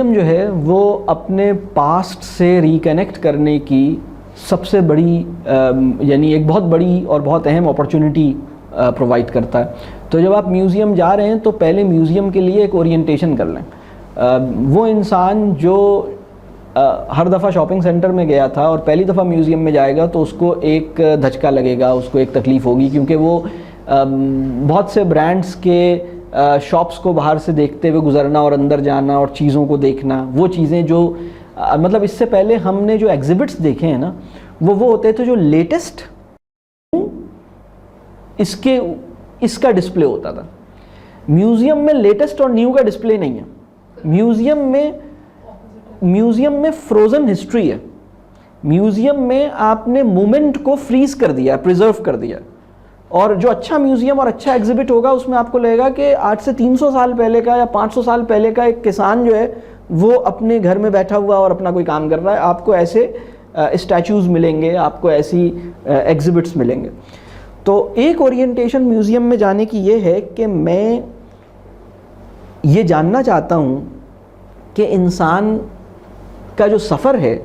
Museum جو ہے وہ اپنے پاسٹ سے ریکنیکٹ کرنے کی سب سے بڑی یعنی ایک بہت بڑی اور بہت اہم اپرچونٹی پرووائڈ کرتا ہے. تو جب آپ میوزیم جا رہے ہیں تو پہلے میوزیم کے لیے ایک اورینٹیشن کر لیں. وہ انسان جو ہر دفعہ شاپنگ سینٹر میں گیا تھا اور پہلی دفعہ میوزیم میں جائے گا تو اس کو ایک دھچکا لگے گا, اس کو ایک تکلیف ہوگی, کیونکہ وہ بہت سے برانڈز کے شاپس کو باہر سے دیکھتے ہوئے گزرنا اور اندر جانا اور چیزوں کو دیکھنا, وہ چیزیں جو مطلب اس سے پہلے ہم نے جو ایگزیبٹس دیکھے ہیں نا وہ ہوتے تھے جو لیٹسٹ اس کا ڈسپلے ہوتا تھا. میوزیم میں لیٹسٹ اور نیو کا ڈسپلے نہیں ہے. میوزیم میں فروزن ہسٹری ہے. میوزیم میں آپ نے مومنٹ کو فریز کر دیا, پریزرو کر دیا. اور جو اچھا میوزیم اور اچھا ایگزیبٹ ہوگا اس میں آپ کو لگے گا کہ آج سے 300 سال پہلے کا یا 500 سال پہلے کا ایک کسان جو ہے وہ اپنے گھر میں بیٹھا ہوا اور اپنا کوئی کام کر رہا ہے. آپ کو ایسے اسٹیچوز ملیں گے, آپ کو ایسی ایگزیبٹس ملیں گے. تو ایک اورینٹیشن میوزیم میں جانے کی یہ ہے کہ میں یہ جاننا چاہتا ہوں کہ انسان کا جو سفر ہے,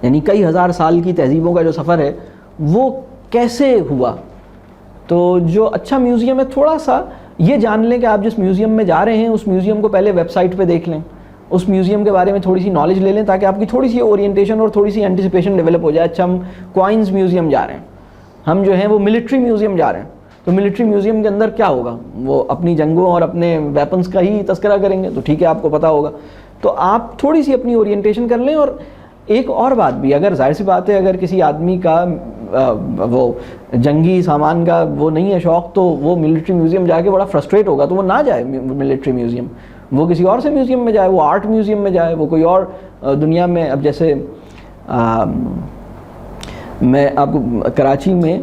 یعنی کئی ہزار سال کی تہذیبوں کا جو سفر ہے, وہ کیسے ہوا. تو جو اچھا میوزیم ہے تھوڑا سا یہ جان لیں کہ آپ جس میوزیم میں جا رہے ہیں اس میوزیم کو پہلے ویب سائٹ پہ دیکھ لیں, اس میوزیم کے بارے میں تھوڑی سی نالج لے لیں تاکہ آپ کی تھوڑی سی اورینٹیشن اور تھوڑی سی اینٹیسپیشن ڈیولپ ہو جائے. اچھا ہم کوائنز میوزیم جا رہے ہیں, ہم جو ہیں وہ ملٹری میوزیم جا رہے ہیں, تو ملٹری میوزیم کے اندر کیا ہوگا, وہ اپنی جنگوں اور اپنے ویپنز کا ہی تذکرہ کریں گے, تو ٹھیک ہے آپ کو پتہ ہوگا. تو آپ تھوڑی سی اپنی اورینٹیشن کر لیں. اور ایک اور بات بھی, اگر ظاہر سی بات ہے اگر کسی آدمی کا وہ جنگی سامان کا وہ نہیں ہے شوق تو وہ ملٹری میوزیم جا کے بڑا فرسٹریٹ ہوگا, تو وہ نہ جائے ملٹری میوزیم, وہ کسی اور سے میوزیم میں جائے, وہ آرٹ میوزیم میں جائے, وہ کوئی اور دنیا میں. اب جیسے میں آپ کو کراچی میں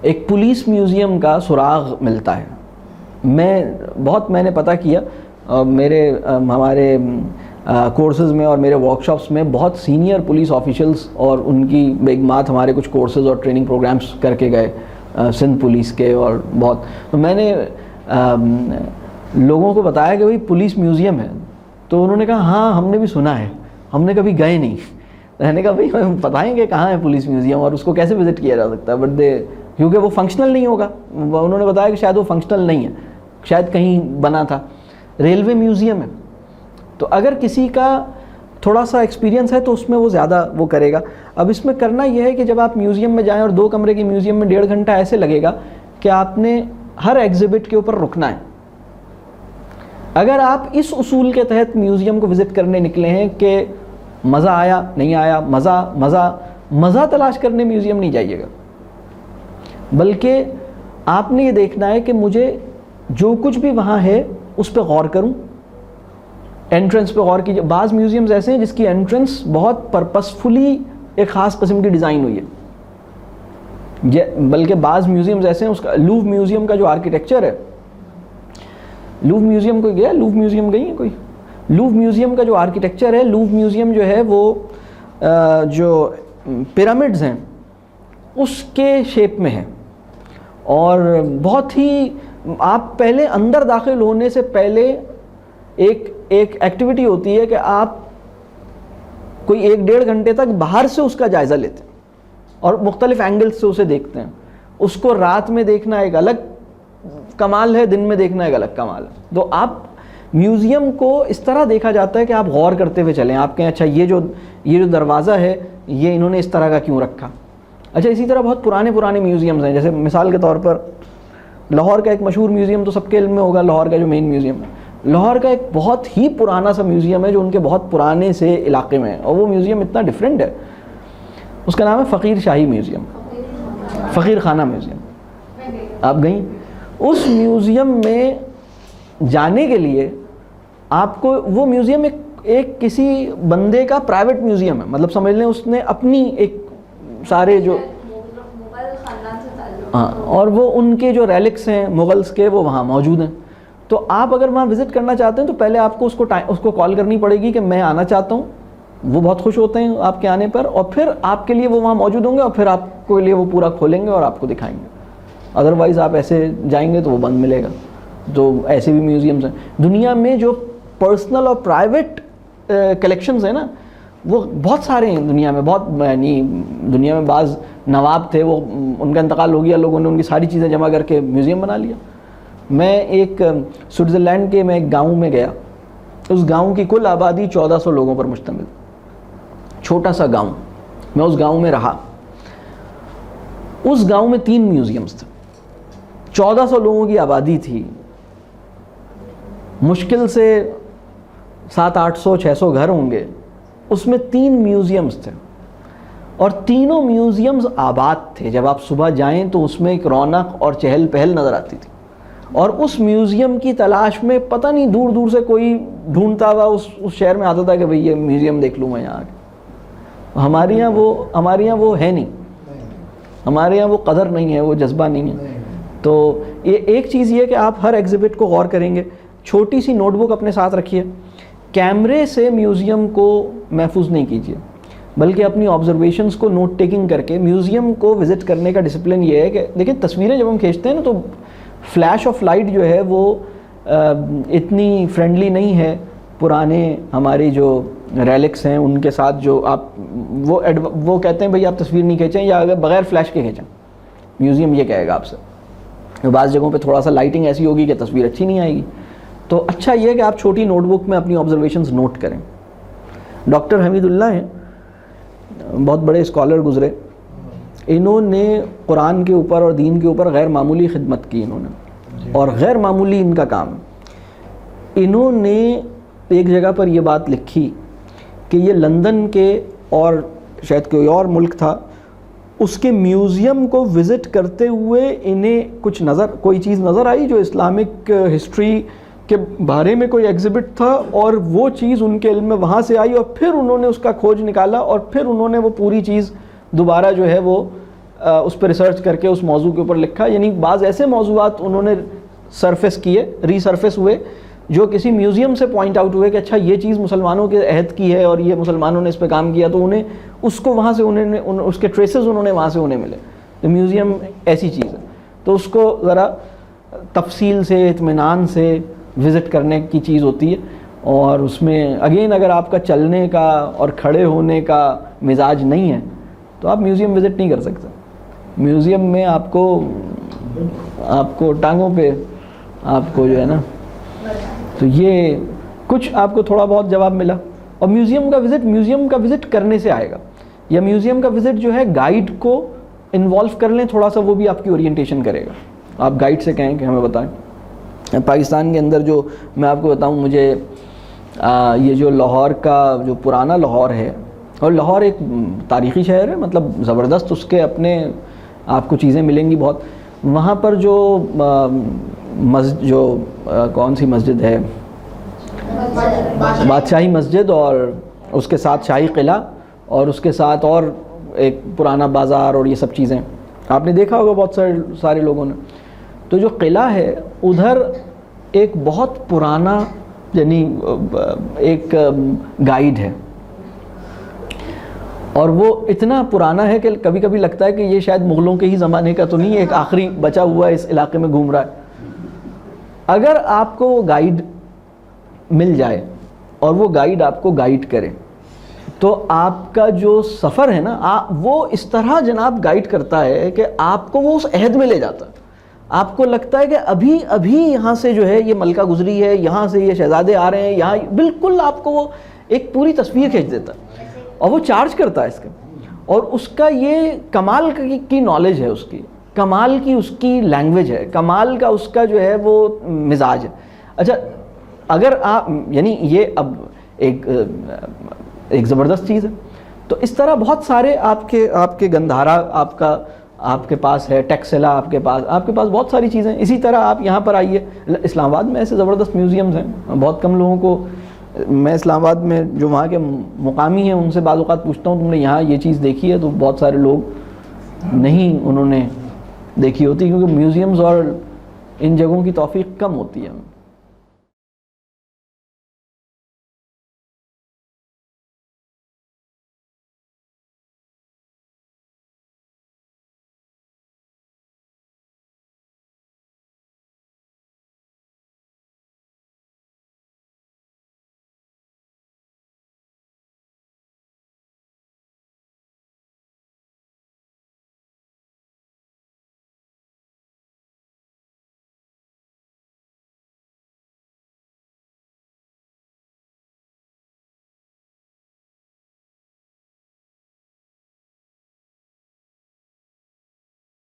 ایک پولیس میوزیم کا سراغ ملتا ہے. میں نے پتہ کیا, ہمارے کورسز میں اور میرے ورکشاپس میں بہت سینئر پولیس آفیشلز اور ان کی بیگمات ہمارے کچھ کورسز اور ٹریننگ پروگرامز کر کے گئے سندھ پولیس کے, اور بہت. تو میں نے لوگوں کو بتایا کہ بھئی پولیس میوزیم ہے, تو انہوں نے کہا ہاں ہم نے بھی سنا ہے, ہم نے کبھی گئے نہیں. میں نے کہا بھئی ہمیں بتائیں کہ کہاں ہے پولیس میوزیم اور اس کو کیسے وزٹ کیا جا سکتا ہے. بٹ کیونکہ وہ فنکشنل نہیں ہوگا, انہوں نے بتایا کہ شاید وہ فنکشنل نہیں ہے, شاید کہیں بنا تھا. ریلوے میوزیم ہے, تو اگر کسی کا تھوڑا سا ایکسپیرینس ہے تو اس میں وہ زیادہ وہ کرے گا. اب اس میں کرنا یہ ہے کہ جب آپ میوزیم میں جائیں, اور 2 کمرے کی میوزیم میں 1.5 گھنٹہ ایسے لگے گا کہ آپ نے ہر ایگزیبٹ کے اوپر رکنا ہے. اگر آپ اس اصول کے تحت میوزیم کو وزٹ کرنے نکلے ہیں کہ مزہ آیا نہیں آیا, مزہ تلاش کرنے میوزیم نہیں جائیے گا, بلکہ آپ نے یہ دیکھنا ہے کہ مجھے جو کچھ بھی وہاں ہے اس پہ غور کروں. انٹرنس پہ غور کیجیے. بعض میوزیمز ایسے ہیں جس کی انٹرنس بہت پرپسفلی ایک خاص قسم کی ڈیزائن ہوئی ہے, بلکہ بعض میوزیمز ایسے ہیں. اس کا لوور میوزیم کا جو آرکیٹیکچر ہے, لوور میوزیم کوئی گیا, لوور میوزیم گئی ہے کوئی؟ لوور میوزیم کا جو آرکیٹیکچر ہے, لوور میوزیم جو ہے وہ جو پیرامڈز ہیں اس کے شیپ میں ہے, اور بہت ہی آپ پہلے اندر داخل ہونے سے پہلے ایک ایکٹیویٹی ہوتی ہے کہ آپ کوئی 1-1.5 گھنٹے تک باہر سے اس کا جائزہ لیتے ہیں اور مختلف اینگل سے اسے دیکھتے ہیں. اس کو رات میں دیکھنا ایک الگ کمال ہے, دن میں دیکھنا ایک الگ کمال ہے. تو آپ میوزیم کو اس طرح دیکھا جاتا ہے کہ آپ غور کرتے ہوئے چلیں. آپ کہیں اچھا یہ جو دروازہ ہے یہ انہوں نے اس طرح کا کیوں رکھا. اچھا اسی طرح بہت پرانے میوزیمز ہیں. جیسے مثال کے طور پر لاہور کا ایک مشہور میوزیم تو سب کے علم میں ہوگا, لاہور کا جو مین میوزیم ہے. لاہور کا ایک بہت ہی پرانا سا میوزیم ہے جو ان کے بہت پرانے سے علاقے میں ہے, اور وہ میوزیم اتنا ڈیفرنٹ ہے. اس کا نام ہے فقیر شاہی میوزیم, فقیر خانہ میوزیم. آپ گئیں؟ اس میوزیم میں جانے کے لیے آپ کو, وہ میوزیم ایک کسی بندے کا پرائیویٹ میوزیم ہے, مطلب سمجھ لیں اس نے اپنی ایک سارے جو ہاں, اور وہ ان کے جو ریلکس ہیں مغلس کے وہ وہاں موجود ہیں. تو آپ اگر وہاں وزٹ کرنا چاہتے ہیں تو پہلے آپ کو اس کو کال کرنی پڑے گی کہ میں آنا چاہتا ہوں. وہ بہت خوش ہوتے ہیں آپ کے آنے پر, اور پھر آپ کے لیے وہ وہاں موجود ہوں گے, اور پھر آپ کے لیے وہ پورا کھولیں گے اور آپ کو دکھائیں گے. ادروائز آپ ایسے جائیں گے تو وہ بند ملے گا. تو ایسے بھی میوزیمز ہیں دنیا میں جو پرسنل اور پرائیویٹ کلیکشنز ہیں نا وہ بہت سارے ہیں دنیا میں، بہت یعنی دنیا میں بعض نواب تھے، وہ ان کا انتقال ہو گیا، لوگوں نے ان کی ساری چیزیں جمع کر کے میوزیم بنا لیا. میں ایک سوئٹزرلینڈ کے میں ایک گاؤں میں گیا، اس گاؤں کی کل آبادی 1400 لوگوں پر مشتمل، چھوٹا سا گاؤں. میں اس گاؤں میں رہا، اس گاؤں میں 3 میوزیمز تھے، 1400 لوگوں کی آبادی تھی، مشکل سے 700-800 600 گھر ہوں گے، اس میں 3 میوزیمز تھے اور تینوں میوزیمز آباد تھے. جب آپ صبح جائیں تو اس میں ایک رونق اور چہل پہل نظر آتی تھی، اور اس میوزیم کی تلاش میں پتہ نہیں دور دور سے کوئی ڈھونڈتا ہوا اس شہر میں آتا تھا کہ بھئی یہ میوزیم دیکھ لوں میں یہاں کے. ہمارے یہاں وہ ہے نہیں، ہمارے یہاں وہ قدر نہیں ہے، وہ جذبہ نہیں ہے. تو یہ ایک چیز یہ کہ آپ ہر ایگزیبٹ کو غور کریں گے، چھوٹی سی نوٹ بک اپنے ساتھ رکھیے. کیمرے سے میوزیم کو محفوظ نہیں کیجیے، بلکہ اپنی آبزرویشنز کو نوٹ ٹیکنگ کر کے میوزیم کو وزٹ کرنے کا ڈسپلن یہ ہے کہ دیکھیں تصویریں جب ہم کھینچتے ہیں نا تو فلیش آف لائٹ جو ہے وہ اتنی فرینڈلی نہیں ہے پرانے ہماری جو ریلکس ہیں ان کے ساتھ. جو آپ وہ کہتے ہیں بھئی آپ تصویر نہیں کھینچیں یا اگر بغیر فلیش کے کھینچیں، میوزیم یہ کہے گا آپ سے. بعض جگہوں پہ تھوڑا سا لائٹنگ ایسی ہوگی کہ تصویر اچھی نہیں آئے گی. تو اچھا یہ کہ آپ چھوٹی نوٹ بک میں اپنی آبزرویشنز نوٹ کریں. ڈاکٹر حمید اللہ ہیں، بہت بڑے اسکالر گزرے، انہوں نے قرآن کے اوپر اور دین کے اوپر غیر معمولی خدمت کی انہوں نے، اور غیر معمولی ان کا کام. انہوں نے ایک جگہ پر یہ بات لکھی کہ یہ لندن کے اور شاید کوئی اور ملک تھا، اس کے میوزیم کو وزٹ کرتے ہوئے انہیں کوئی چیز نظر آئی جو اسلامک ہسٹری کے بارے میں کوئی ایگزیبٹ تھا، اور وہ چیز ان کے علم میں وہاں سے آئی، اور پھر انہوں نے اس کا کھوج نکالا اور پھر انہوں نے وہ پوری چیز دوبارہ جو ہے وہ اس پہ ریسرچ کر کے اس موضوع کے اوپر لکھا. یعنی بعض ایسے موضوعات انہوں نے سرفیس کیے، ری سرفیس ہوئے، جو کسی میوزیم سے پوائنٹ آؤٹ ہوئے کہ اچھا یہ چیز مسلمانوں کے عہد کی ہے اور یہ مسلمانوں نے اس پہ کام کیا، تو انہیں اس کو وہاں سے اس کے ٹریسز انہوں نے وہاں سے انہیں ملے. تو میوزیم ایسی چیز ہے، تو اس کو ذرا تفصیل سے اطمینان سے وزٹ کرنے کی چیز ہوتی ہے. اور اس میں اگین اگر آپ کا چلنے کا اور کھڑے ہونے کا مزاج نہیں ہے تو آپ میوزیم وزٹ نہیں کر سکتے. میوزیم میں آپ کو ٹانگوں پہ آپ کو جو ہے نا، تو یہ کچھ آپ کو تھوڑا بہت جواب ملا. اور میوزیم کا وزٹ کرنے سے آئے گا، یا میوزیم کا وزٹ جو ہے گائیڈ کو انوالو کر لیں تھوڑا سا، وہ بھی آپ کی اورینٹیشن کرے گا. آپ گائیڈ سے کہیں کہ ہمیں بتائیں. پاکستان کے اندر جو میں آپ کو بتاؤں، مجھے یہ جو لاہور کا جو پرانا لاہور ہے، اور لاہور ایک تاریخی شہر ہے، مطلب زبردست اس کے اپنے آپ کو چیزیں ملیں گی بہت. وہاں پر جو کون سی مسجد ہے، بادشاہی مسجد، اور اس کے ساتھ شاہی قلعہ، اور اس کے ساتھ اور ایک پرانا بازار، اور یہ سب چیزیں آپ نے دیکھا ہوگا بہت سارے لوگوں نے. تو جو قلعہ ہے ادھر ایک بہت پرانا یعنی ایک گائیڈ ہے، اور وہ اتنا پرانا ہے کہ کبھی کبھی لگتا ہے کہ یہ شاید مغلوں کے ہی زمانے کا تو نہیں ہے، ایک آخری بچا ہوا اس علاقے میں گھوم رہا ہے. اگر آپ کو وہ گائیڈ مل جائے اور وہ گائیڈ آپ کو گائیڈ کرے تو آپ کا جو سفر ہے نا وہ اس طرح جناب گائیڈ کرتا ہے کہ آپ کو وہ اس عہد میں لے جاتا ہے. آپ کو لگتا ہے کہ ابھی یہاں سے جو ہے یہ ملکہ گزری ہے، یہاں سے یہ شہزادے آ رہے ہیں، یہاں بالکل آپ کو وہ ایک پوری تصویر کھینچ دیتا ہے، اور وہ چارج کرتا ہے اس کا. اور اس کا یہ کمال کی نالج ہے، اس کی کمال کی اس کی لینگویج ہے، کمال کا اس کا جو ہے وہ مزاج ہے. اچھا اگر آپ یعنی یہ اب ایک زبردست چیز ہے. تو اس طرح بہت سارے آپ کے گندھارا آپ کے پاس ہے، ٹیکسلا آپ کے پاس بہت ساری چیزیں. اسی طرح آپ یہاں پر آئیے، اسلام آباد میں ایسے زبردست میوزیمز ہیں. بہت کم لوگوں کو میں اسلام آباد میں جو وہاں کے مقامی ہیں ان سے بعض اوقات پوچھتا ہوں تم نے یہاں یہ چیز دیکھی ہے، تو بہت سارے لوگ نہیں انہوں نے دیکھی ہوتی، کیونکہ میوزیمز اور ان جگہوں کی توفیق کم ہوتی ہے.